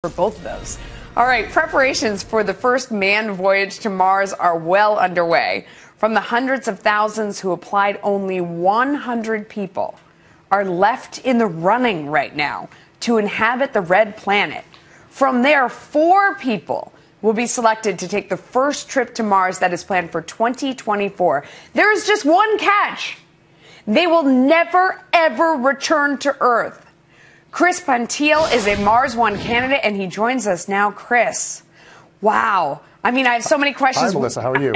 for both of those. All right, preparations for the first manned voyage to Mars are well underway. From the hundreds of thousands who applied, only 100 people are left in the running right now to inhabit the red planet. From there, 4 people will be selected to take the first trip to Mars that is planned for 2024. There is just one catch. They will never, ever return to Earth. Chris Patil is a Mars One candidate, and he joins us now. Chris, wow. I mean, I have so many questions. Hi, Melissa. How are you?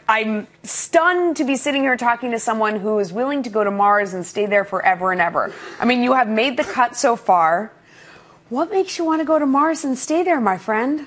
I'm stunned to be sitting here talking to someone who is willing to go to Mars and stay there forever and ever. I mean, you have made the cut so far. What makes you want to go to Mars and stay there, my friend?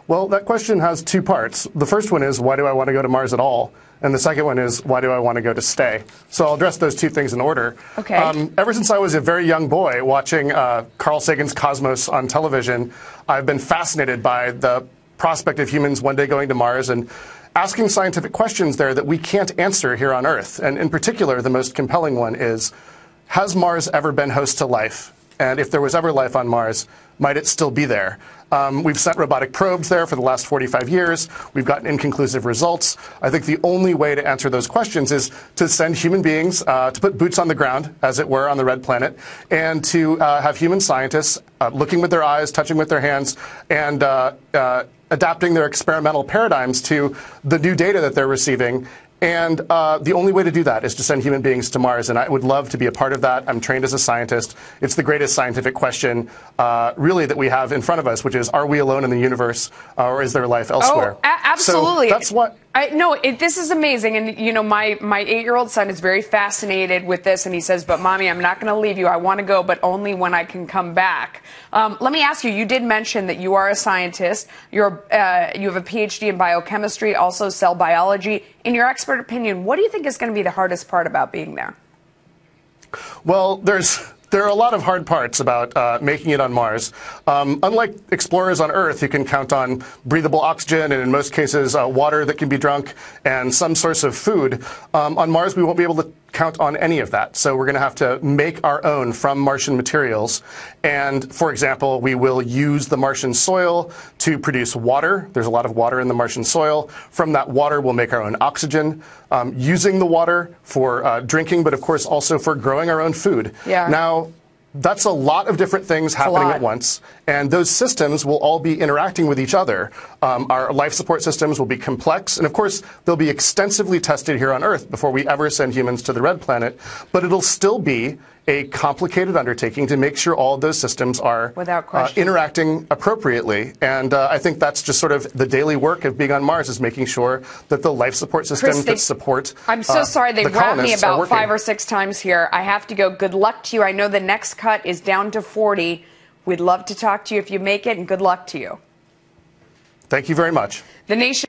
Well, that question has 2 parts. The first one is, why do I want to go to Mars at all? And the second one is, why do I want to go to stay? So I'll address those 2 things in order. Okay. Ever since I was a very young boy watching Carl Sagan's Cosmos on television, I've been fascinated by the prospect of humans one day going to Mars and asking scientific questions there that we can't answer here on Earth. And in particular, the most compelling one is, has Mars ever been host to life? And if there was ever life on Mars, might it still be there? We've sent robotic probes there for the last 45 years. We've gotten inconclusive results. I think the only way to answer those questions is to send human beings, to put boots on the ground, as it were, on the red planet, and to have human scientists looking with their eyes, touching with their hands, and adapting their experimental paradigms to the new data that they're receiving. And the only way to do that is to send human beings to Mars, and I would love to be a part of that. I'm trained as a scientist. It's the greatest scientific question, really, that we have in front of us, which is, are we alone in the universe, or is there life elsewhere? Oh, absolutely. So that's what... This is amazing. And, you know, my 8-year-old son is very fascinated with this, and he says, but, Mommy, I'm not going to leave you. I want to go, but only when I can come back. Let me ask you, you did mention that you are a scientist. You have a PhD in biochemistry, also cell biology. In your expert opinion, what do you think is going to be the hardest part about being there? Well, there are a lot of hard parts about making it on Mars. Unlike explorers on Earth, who can count on breathable oxygen and, in most cases, water that can be drunk and some source of food, on Mars we won't be able to count on any of that. So we're going to have to make our own from Martian materials. And, for example, we will use the Martian soil to produce water. There's a lot of water in the Martian soil. From that water, we'll make our own oxygen, using the water for drinking, but, of course, also for growing our own food. Yeah. Now, that's a lot of different things happening at once, and those systems will all be interacting with each other. Our life support systems will be complex, and of course, they'll be extensively tested here on Earth before we ever send humans to the red planet, but it'll still be a complicated undertaking to make sure all of those systems are interacting appropriately. And I think that's just sort of the daily work of being on Mars, is making sure that the life support systems that support I'm so sorry, they've wrapped me about 5 or 6 times here. I have to go. Good luck to you. I know the next cut is down to 40. We'd love to talk to you if you make it, and good luck to you. Thank you very much. The Nation